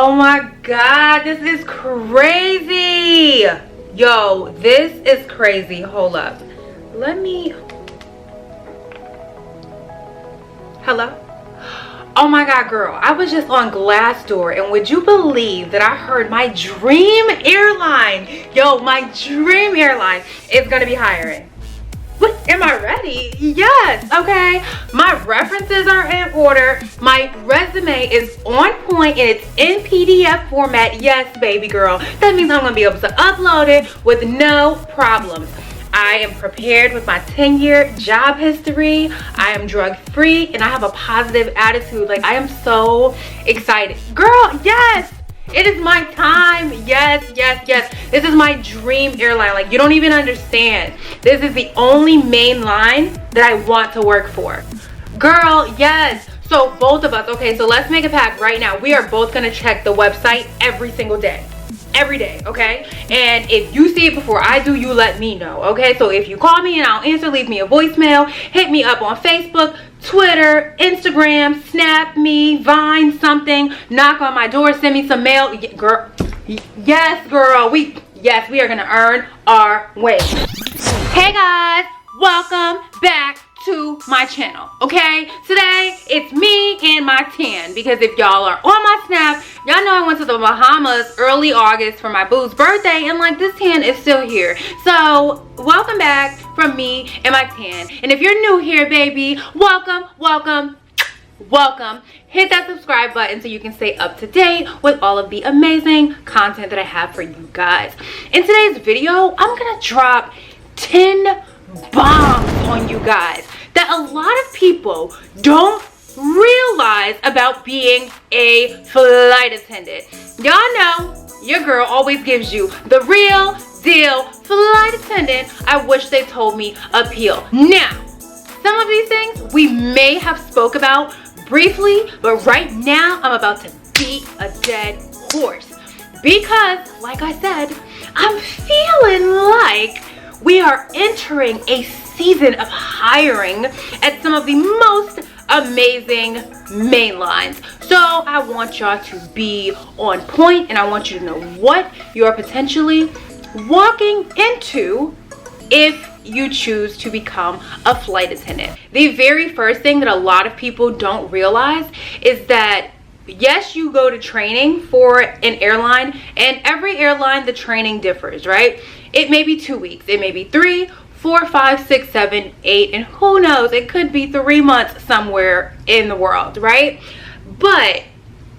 Oh my God, this is crazy. Yo, this is crazy. Hold up. Let me... Hello? Oh my God, girl. I was just on Glassdoor, and would you believe that I heard my dream airline? Yo, my dream airline is going to be hiring. What? Am I ready? Yes. Okay. My references are in order. My resume is on point and it's in PDF format. Yes, baby girl. That means I'm going to be able to upload it with no problems. I am prepared with my 10-year job history. I am drug-free and I have a positive attitude. Like, I am so excited. Girl, yes. It is my time. Yes, yes, yes. This is my dream airline. Like, you don't even understand. This is the only main line that I want to work for. Girl, yes. So both of us, okay, so let's make a pact right now. We are both gonna check the website every single day. Every day, okay? And if you see it before I do, you let me know, okay? So if you call me and I'll answer, leave me a voicemail, hit me up on Facebook, Twitter, Instagram, Snap me, Vine, something, knock on my door, send me some mail. Girl, yes, girl, we are gonna earn our way. Hey guys, welcome back to my channel, okay? Today it's me and my tan, because if y'all are on my Snap, y'all know I went to the Bahamas early August for my boo's birthday, and like, this tan is still here. So welcome back from me and my tan. And if you're new here, baby, welcome, welcome, welcome. Hit that subscribe button so you can stay up to date with all of the amazing content that I have for you guys. In today's video, I'm gonna drop 10 bombs on you guys that a lot of people don't realize about being a flight attendant. Y'all know your girl always gives you the real deal flight attendant I wish they told me appeal. Now, some of these things we may have spoke about briefly, but right now I'm about to beat a dead horse, because like I said, I'm feeling like we are entering a season of hiring at some of the most amazing main lines. So I want y'all to be on point, and I want you to know what you are potentially walking into if you choose to become a flight attendant. The very first thing that a lot of people don't realize is that yes, you go to training for an airline, and every airline the training differs, right? It may be 2 weeks, it may be 3, 4, 5, 6, 7, 8, and who knows, it could be 3 months somewhere in the world, right? But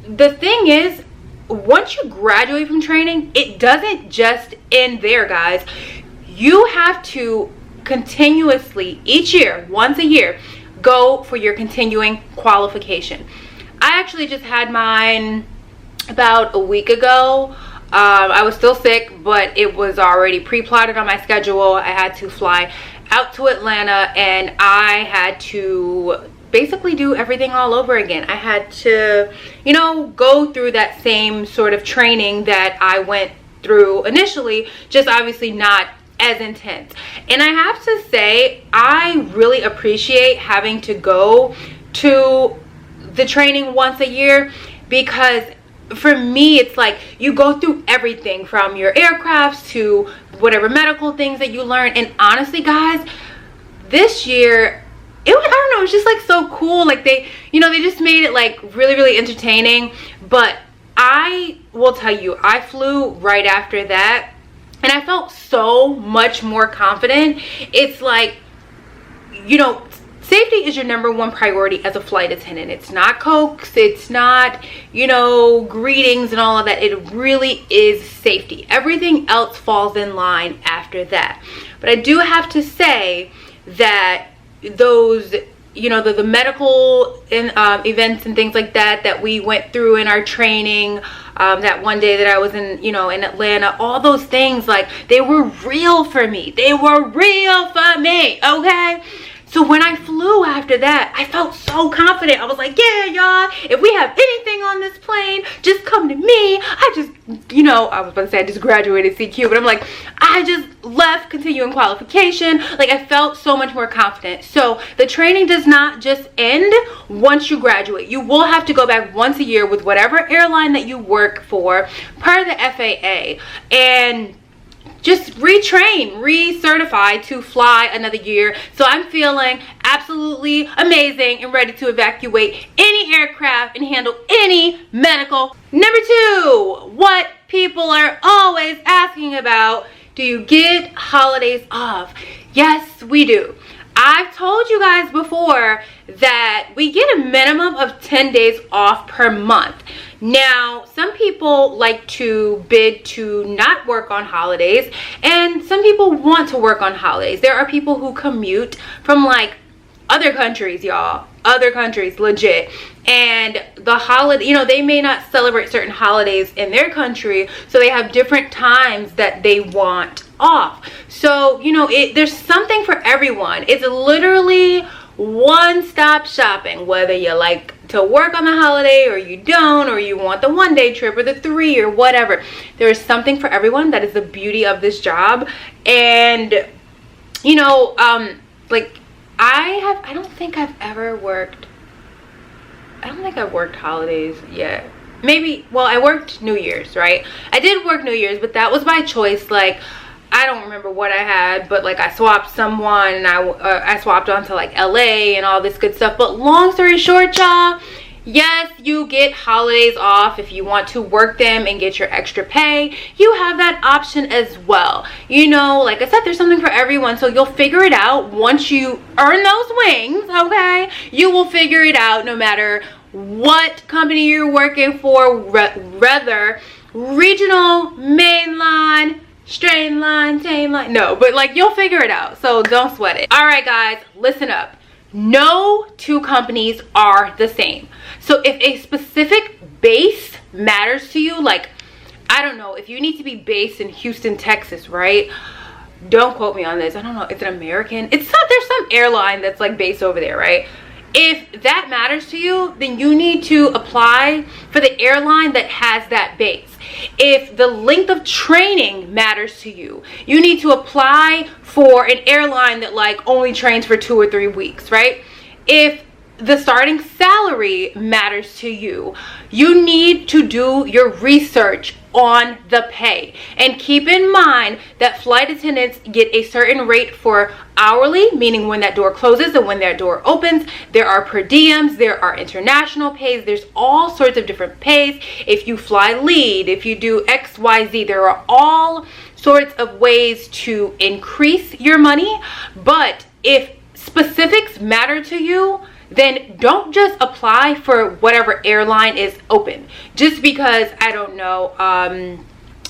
the thing is, once you graduate from training, it doesn't just end there, guys. You have to continuously, each year, once a year, go for your continuing qualification. I actually just had mine about a week ago. I was still sick, but it was already pre-plotted on my schedule. I had to fly out to Atlanta, and I had to basically do everything all over again. I had to, you know, go through that same sort of training that I went through initially, just obviously not as intense. And I have to say, I really appreciate having to go to the training once a year, because for me it's like you go through everything from your aircrafts to whatever medical things that you learn. And honestly, guys, this year I don't know, it's just like so cool. Like, they, you know, they just made it like really, really entertaining. But I will tell you, I flew right after that and I felt so much more confident. It's like, you know, safety is your #1 priority as a flight attendant. It's not cokes, it's not, you know, greetings and all of that. It really is safety. Everything else falls in line after that. But I do have to say that those, you know, the medical events and things like that that we went through in our training, that one day that I was in, you know, in Atlanta, all those things, like, they were real for me. They were real for me, okay? So when I flew after that, I felt so confident. I was like, yeah, y'all, if we have anything on this plane, just come to me. I just, you know, I was about to say I just graduated CQ, but I'm like, I just left continuing qualification. Like, I felt so much more confident. So the training does not just end once you graduate. You will have to go back once a year with whatever airline that you work for per the FAA, and just retrain, recertify to fly another year. So I'm feeling absolutely amazing and ready to evacuate any aircraft and handle any medical. Number 2, what people are always asking about: do you get holidays off? Yes, we do. I've told you guys before that we get a minimum of 10 days off per month. Now, some people like to bid to not work on holidays, and some people want to work on holidays. There are people who commute from like other countries, y'all, other countries, legit, and the holiday, you know, they may not celebrate certain holidays in their country, so they have different times that they want off. So, you know, there's something for everyone. It's literally one-stop shopping, whether you like to work on the holiday or you don't, or you want the one-day trip or the 3 or whatever. There is something for everyone. That is the beauty of this job. And, you know, like, I don't think I've worked holidays yet. Maybe, well, I worked New Year's, right? I did work New Year's, but that was by choice. Like, I don't remember what I had, but like I swapped someone, and I swapped onto like LA and all this good stuff. But long story short, y'all, yes, you get holidays off if you want to work them and get your extra pay. You have that option as well. You know, like I said, there's something for everyone. So you'll figure it out once you earn those wings, okay? You will figure it out no matter what company you're working for, whether regional, mainline, straight line, chain line. No, but like, you'll figure it out. So don't sweat it. All right, guys, listen up. No two companies are the same. So if a specific base matters to you, like, I don't know, if you need to be based in Houston, Texas, right? Don't quote me on this. I don't know. It's an American. There's some airline that's like based over there, right? If that matters to you, then you need to apply for the airline that has that base. If the length of training matters to you, you need to apply for an airline that like only trains for 2 or 3 weeks, right? If the starting salary matters to you, you need to do your research on the pay. And keep in mind that flight attendants get a certain rate for hourly, meaning when that door closes and when that door opens. There are per diems, there are international pays, there's all sorts of different pays. If you fly lead, if you do XYZ, there are all sorts of ways to increase your money. But if specifics matter to you, then don't just apply for whatever airline is open. Just because, I don't know,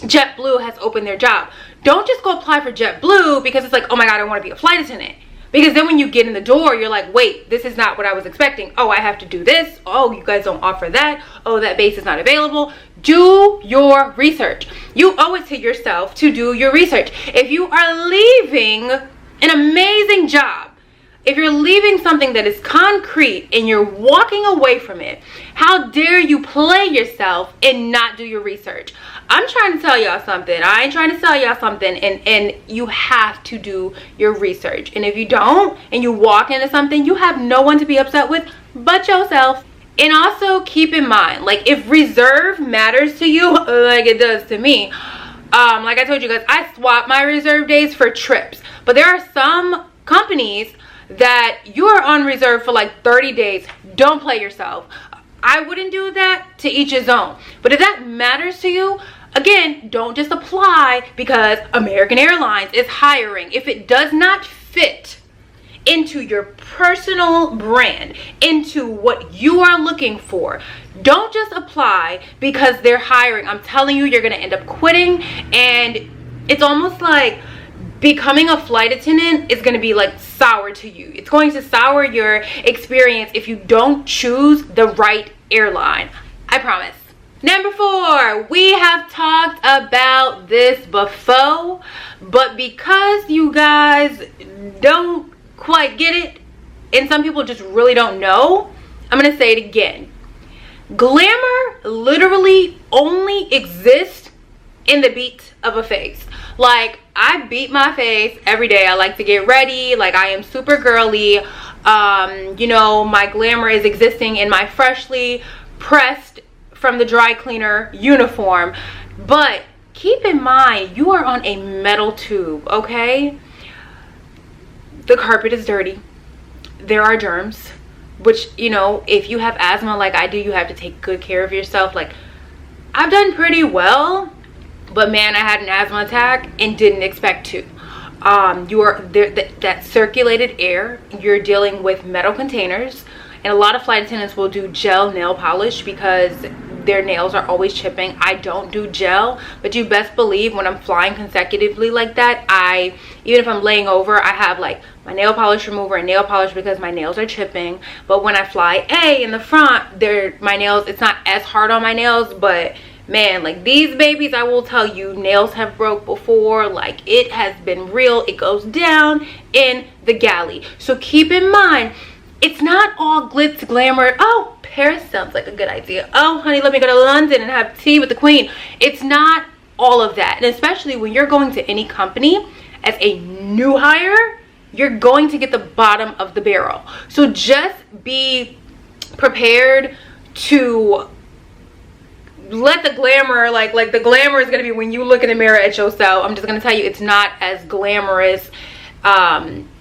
JetBlue has opened their job. Don't just go apply for JetBlue because it's like, oh my God, I want to be a flight attendant. Because then when you get in the door, you're like, wait, this is not what I was expecting. Oh, I have to do this. Oh, you guys don't offer that. Oh, that base is not available. Do your research. You owe it to yourself to do your research. If you are leaving an amazing job, if you're leaving something that is concrete and you're walking away from it, how dare you play yourself and not do your research? I'm trying to tell y'all something. I ain't trying to sell y'all something, and you have to do your research. And if you don't, and you walk into something, you have no one to be upset with but yourself. And also keep in mind, like, if reserve matters to you like it does to me, like I told you guys, I swap my reserve days for trips. But there are some companies that you are on reserve for like 30 days. Don't play yourself. I wouldn't do that. To each his own. But if that matters to you, again, don't just apply because American Airlines is hiring. If it does not fit into your personal brand, into what you are looking for, don't just apply because they're hiring. I'm telling you, you're going to end up quitting. And it's almost like becoming a flight attendant is going to be like sour to you. It's going to sour your experience if you don't choose the right airline. I promise. Number 4, we have talked about this before, but because you guys don't quite get it, and some people just really don't know, I'm going to say it again. Glamour literally only exists in the beat of a face. Like, I beat my face every day. I like to get ready. Like, I am super girly. You know, my glamour is existing in my freshly pressed from the dry cleaner uniform. But keep in mind, you are on a metal tube, okay? The carpet is dirty. There are germs, which, you know, if you have asthma like I do, you have to take good care of yourself. Like, I've done pretty well, but man, I had an asthma attack and didn't expect to. You are there, that circulated air, you're dealing with metal containers, and a lot of flight attendants will do gel nail polish because their nails are always chipping. I don't do gel, but you best believe when I'm flying consecutively like that, even if I'm laying over, I have like my nail polish remover and nail polish because my nails are chipping. But when I fly in the front, my nails, it's not as hard on my nails, but man, like these babies, I will tell you, nails have broke before. Like, it has been real. It goes down in the galley. So keep in mind, it's not all glitz glamour. Oh, Paris sounds like a good idea. Oh honey, let me go to London and have tea with the queen. It's not all of that. And especially when you're going to any company as a new hire, you're going to get the bottom of the barrel. So just be prepared to let the glamour, like the glamour is going to be when you look in the mirror at yourself. I'm just going to tell you, it's not as glamorous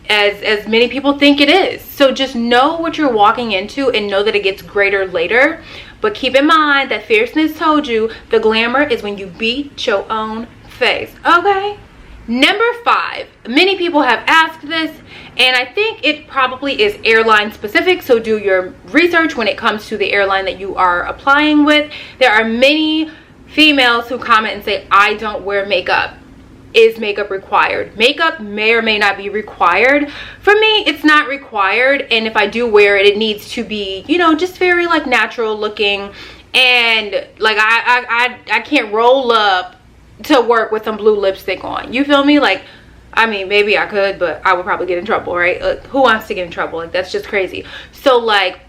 as many people think it is. So just know what you're walking into and know that it gets greater later. But keep in mind that Fierceness told you the glamour is when you beat your own face, okay? Number 5, many people have asked this, and I think it probably is airline specific, so do your research when it comes to the airline that you are applying with. There are many females who comment and say, I don't wear makeup. Is makeup required? Makeup may or may not be required. For me, it's not required, and if I do wear it, it needs to be, you know, just very like natural looking, and like I can't roll up to work with some blue lipstick on. You feel me? Like, I mean, maybe I could, but I would probably get in trouble, right? Who wants to get in trouble? Like, that's just crazy. So like,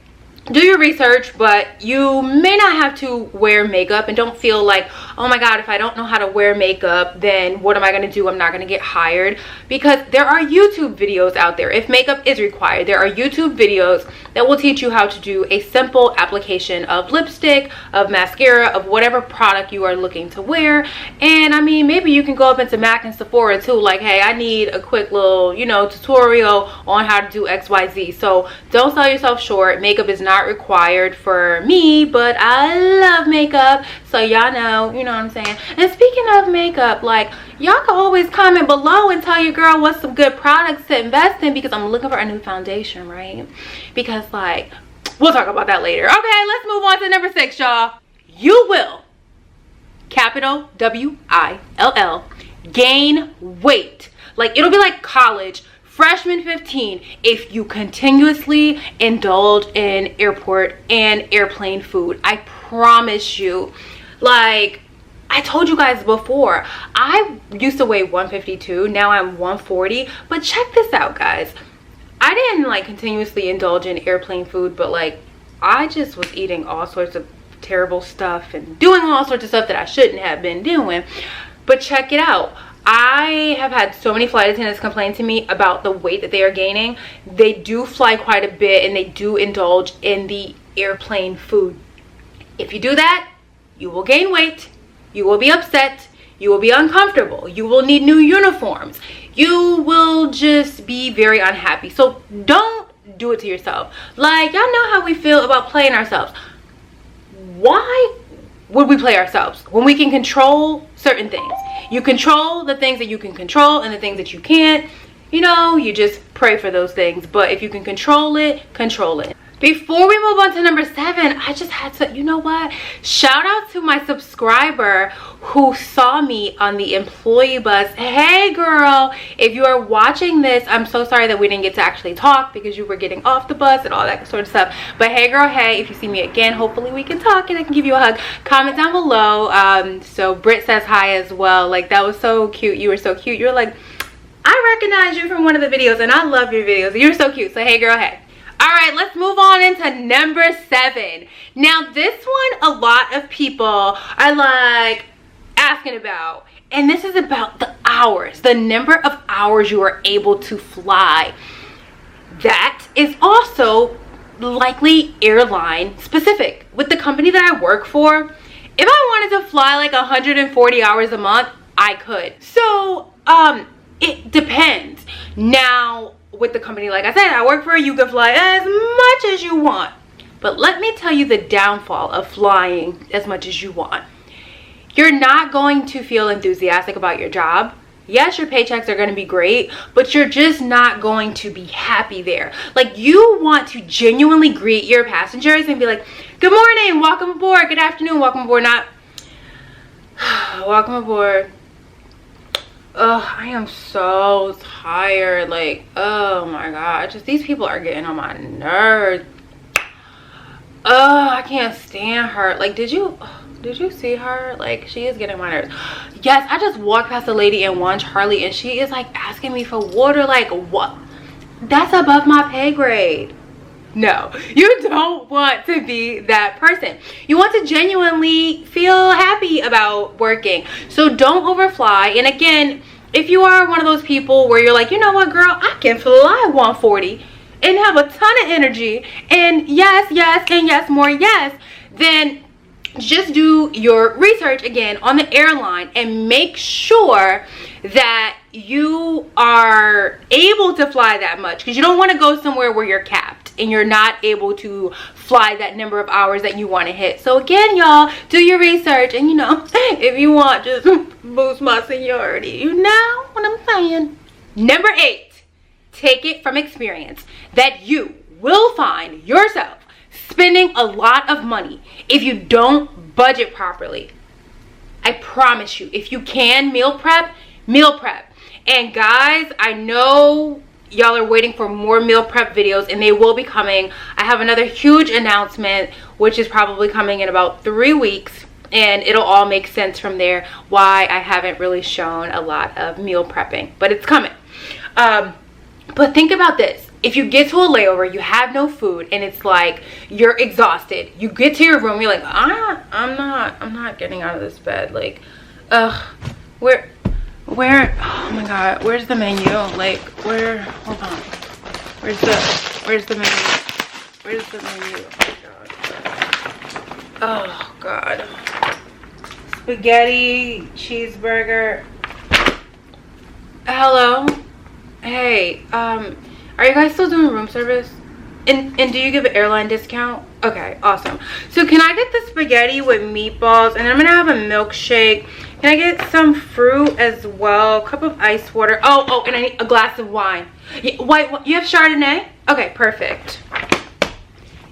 do your research, but you may not have to wear makeup, and don't feel like, oh my god, if I don't know how to wear makeup, then what am I going to do? I'm not going to get hired. Because there are YouTube videos out there. If makeup is required, there are YouTube videos that will teach you how to do a simple application of lipstick, of mascara, of whatever product you are looking to wear. And I mean, maybe you can go up into Mac and Sephora too, like, hey, I need a quick little, you know, tutorial on how to do XYZ. So don't sell yourself short. Makeup is not required for me, but I love makeup, so y'all know, you know what I'm saying. And speaking of makeup, like, y'all can always comment below and tell your girl what's some good products to invest in, because I'm looking for a new foundation, right? Because like, we'll talk about that later. Okay, let's move on to number 6, y'all. You will, capital W-I-L-L, gain weight. Like, it'll be like college freshman 15 if you continuously indulge in airport and airplane food. I promise you. Like, I told you guys before, I used to weigh 152, now I'm 140. But check this out, guys. I didn't like continuously indulge in airplane food, but like, I just was eating all sorts of terrible stuff and doing all sorts of stuff that I shouldn't have been doing. But check it out. I have had so many flight attendants complain to me about the weight that they are gaining. They do fly quite a bit and they do indulge in the airplane food. If you do that, you will gain weight. You will be upset. You will be uncomfortable. You will need new uniforms. You will just be very unhappy. So don't do it to yourself. Like, y'all know how we feel about playing ourselves. Why would we play ourselves when we can control certain things? You control the things that you can control, and the things that you can't, you know, you just pray for those things. But if you can control it, control it. Before we move on to number 7, I just had to, you know what? Shout out to my subscriber who saw me on the employee bus. Hey girl, if you are watching this, I'm so sorry that we didn't get to actually talk because you were getting off the bus and all that sort of stuff. But hey girl, hey, if you see me again, hopefully we can talk and I can give you a hug. Comment down below. So Britt says hi as well. Like, that was so cute. You were so cute. You were like, I recognize you from one of the videos and I love your videos. You're so cute. So hey girl, hey. All right, let's move on into number 7. Now, this one, a lot of people are like asking about, and this is about the hours, the number of hours you are able to fly. That is also likely airline specific. With the company that I work for, if I wanted to fly like 140 hours a month, I could. So, it depends. Now, with the company, like I said, I work for, you can fly as much as you want. But let me tell you the downfall of flying as much as you want. You're not going to feel enthusiastic about your job. Yes, your paychecks are going to be great, but you're just not going to be happy there. Like, you want to genuinely greet your passengers and be like, good morning, welcome aboard, good afternoon, welcome aboard, not welcome aboard. Oh, I am so tired. Like, oh my god, just these people are getting on my nerves. Oh, I can't stand her. Like, did you see her? Like, she is getting my nerves. Yes, I just walked past a lady in One Charlie and she is like asking me for water. Like, what? That's above my pay grade. No, you don't want to be that person. You want to genuinely feel happy about working. So don't overfly. And again, if you are one of those people where you're like, you know what, girl, I can fly 140 and have a ton of energy, and yes, yes, and yes, more yes, then just do your research again on the airline and make sure that you are able to fly that much, because you don't want to go somewhere where you're capped and you're not able to fly that number of hours that you want to hit. So again, y'all, do your research, and you know, if you want, just boost my seniority. You know what I'm saying? Number 8, take it from experience that you will find yourself spending a lot of money if you don't budget properly. I promise you, if you can meal prep, meal prep. And guys, I know y'all are waiting for more meal prep videos, and they will be coming. I have another huge announcement, which is probably coming in about 3 weeks, and it'll all make sense from there why I haven't really shown a lot of meal prepping, but it's coming. But think about this. If you get to a layover, you have no food, and it's like you're exhausted. You get to your room, you're like, I'm not getting out of this bed. Like, where, oh my god, where's the menu? Like, where, hold on. Where's the menu? Where's the menu? Oh god. Spaghetti, cheeseburger. Hello? Hey, are you guys still doing room service? And do you give an airline discount? Okay, awesome. So can I get the spaghetti with meatballs, and I'm gonna have a milkshake. Can I get some fruit as well? A cup of ice water. Oh, and I need a glass of wine. Yeah, white. You have Chardonnay? Okay, perfect.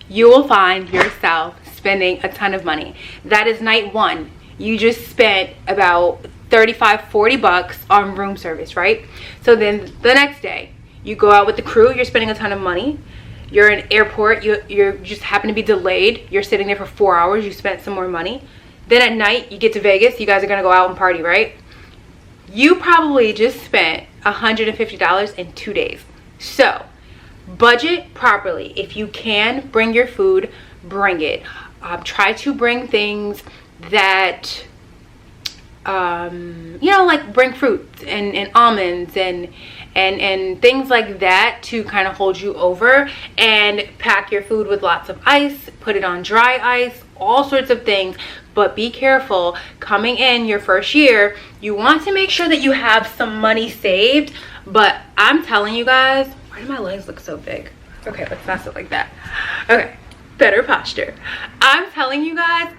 You will find yourself spending a ton of money. That is night 1. You just spent about 35-40 bucks on room service, right? So then the next day, you go out with the crew, you're spending a ton of money. You're in airport, you're just happen to be delayed. You're sitting there for 4 hours, you spent some more money. Then at night, you get to Vegas, you guys are gonna go out and party, right? You probably just spent $150 in 2 days. So, budget properly. If you can bring your food, bring it. Try to bring things that, you know, like bring fruit and almonds and things like that to kind of hold you over, and pack your food with lots of ice, put it on dry ice, all sorts of things. But be careful coming in your first year. You want to make sure that you have some money saved. But I'm telling you guys, why do my legs look so big? Okay, let's not sit like that. Okay, better posture. I'm telling you guys,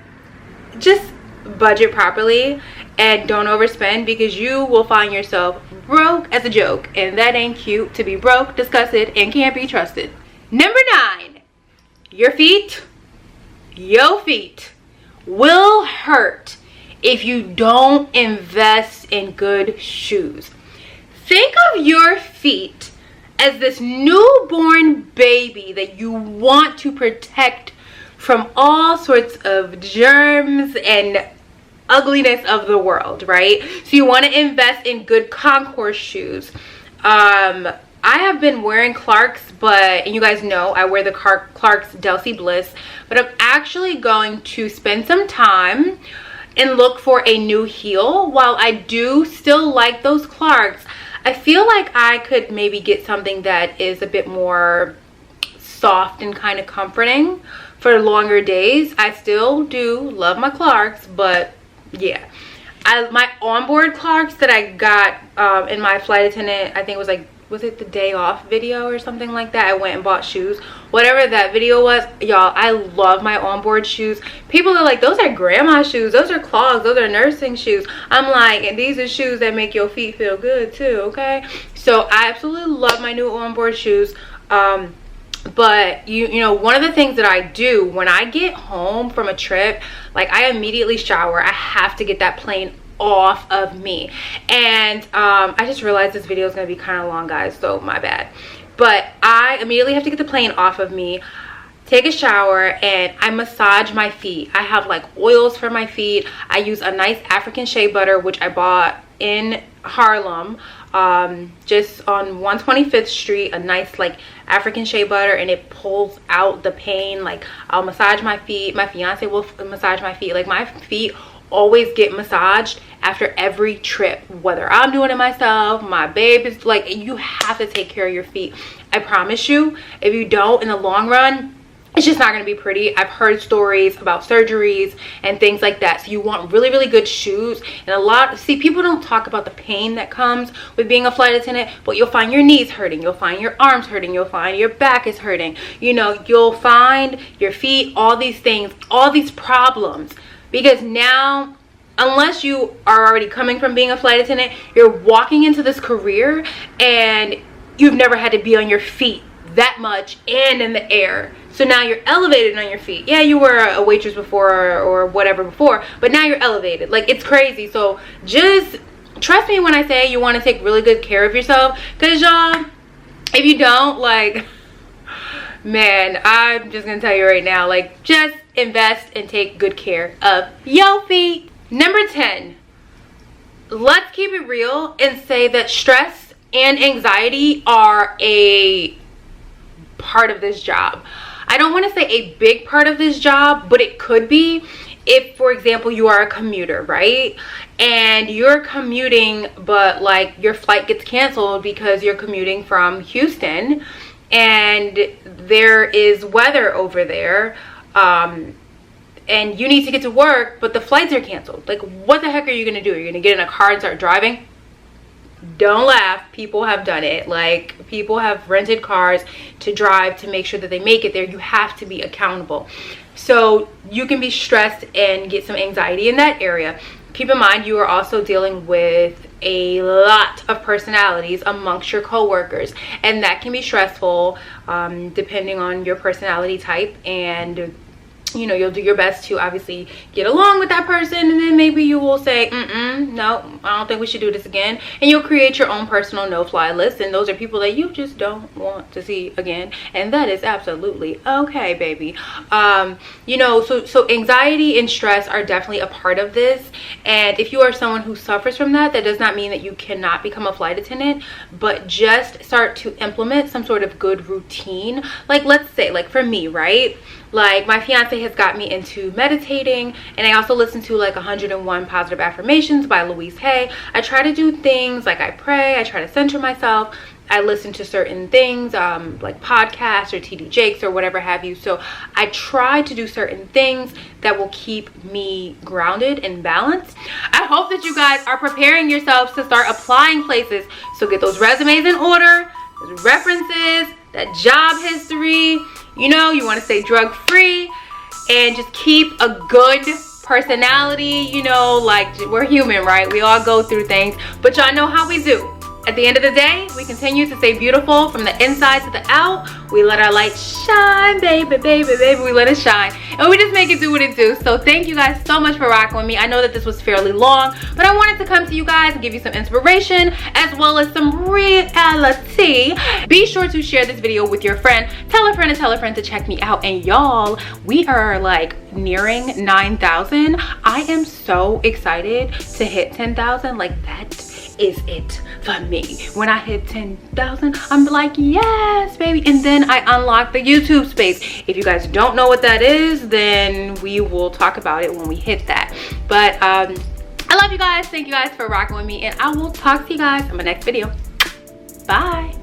just budget properly and don't overspend, because you will find yourself broke as a joke, and that ain't cute to be broke, disgusted, and can't be trusted. Number 9, your feet will hurt if you don't invest in good shoes. Think of your feet as this newborn baby that you want to protect from all sorts of germs and ugliness of the world, right? So you want to invest in good concourse shoes, I have been wearing Clarks, and you guys know I wear the Clarks Delcy Bliss, but I'm actually going to spend some time and look for a new heel. While I do still like those Clarks, I feel like I could maybe get something that is a bit more soft and kind of comforting for longer days. I still do love my Clarks, but yeah. My onboard Clarks that I got in my flight attendant, I think it was like, was it the day off video or something like that? I went and bought shoes. Whatever that video was, y'all, I love my onboard shoes. People are like, those are grandma shoes, those are clogs, those are nursing shoes. I'm like, and these are shoes that make your feet feel good too, okay? So I absolutely love my new onboard shoes. But you know, one of the things that I do when I get home from a trip, like I immediately shower. I have to get that plane off of me. And I just realized this video is going to be kind of long, guys, so my bad. But I immediately have to get the plane off of me, take a shower, and I massage my feet. I have like oils for my feet. I use a nice African shea butter, which I bought in Harlem, just on 125th Street, a nice like African shea butter, and it pulls out the pain. Like I'll massage my feet, my fiance will massage my feet. Like my feet always get massaged after every trip, whether I'm doing it myself, my babe is like, you have to take care of your feet. I promise you, if you don't, in the long run, it's just not going to be pretty. I've heard stories about surgeries and things like that. So you want really, really good shoes. And see, people don't talk about the pain that comes with being a flight attendant, but you'll find your knees hurting, you'll find your arms hurting, you'll find your back is hurting, you know, you'll find your feet, all these things, all these problems. Because now, unless you are already coming from being a flight attendant, you're walking into this career and you've never had to be on your feet that much and in the air. So now you're elevated on your feet. Yeah, you were a waitress before or whatever before, but now you're elevated. Like, it's crazy. So just trust me when I say you want to take really good care of yourself. Because y'all, if you don't, like, man, I'm just going to tell you right now, like, just invest and take good care of your feet. Number 10, let's keep it real and say that stress and anxiety are a part of this job. I don't want to say a big part of this job, but it could be. If, for example, you are a commuter, right? And you're commuting, but like your flight gets canceled because you're commuting from Houston and there is weather over there, and you need to get to work, but the flights are canceled. Like, what the heck are you gonna do? You're gonna get in a car and start driving? Don't laugh, people have done it. Like, people have rented cars to drive to make sure that they make it there. You have to be accountable. So you can be stressed and get some anxiety in that area. Keep in mind, you are also dealing with a lot of personalities amongst your coworkers, and that can be stressful, depending on your personality type. And you know, you'll do your best to obviously get along with that person, and then maybe you will say, no, I don't think we should do this again, and you'll create your own personal no-fly list, and those are people that you just don't want to see again, and that is absolutely okay, baby. You know, so anxiety and stress are definitely a part of this, and if you are someone who suffers from that, that does not mean that you cannot become a flight attendant, but just start to implement some sort of good routine. Like, let's say, like for me, right? Like, my fiance has got me into meditating, and I also listen to like 101 Positive Affirmations by Louise Hay. I try to do things like I pray, I try to center myself, I listen to certain things, like podcasts or TD Jakes or whatever have you. So I try to do certain things that will keep me grounded and balanced. I hope that you guys are preparing yourselves to start applying places. So get those resumes in order, those references, that job history. You know, you want to stay drug free and just keep a good personality. You know, like, we're human, right? We all go through things, but y'all know how we do. At the end of the day, we continue to stay beautiful from the inside to the out. We let our light shine, baby, baby, baby. We let it shine. And we just make it do what it do. So thank you guys so much for rocking with me. I know that this was fairly long, but I wanted to come to you guys and give you some inspiration as well as some reality. Be sure to share this video with your friend. Tell a friend and tell a friend to check me out. And y'all, we are like nearing 9,000. I am so excited to hit 10,000. Like, that is it for me. When I hit 10,000, I'm like, yes, baby. And then I unlock the YouTube space. If you guys don't know what that is, then we will talk about it when we hit that. But I love you guys. Thank you guys for rocking with me, and I will talk to you guys in my next video. Bye.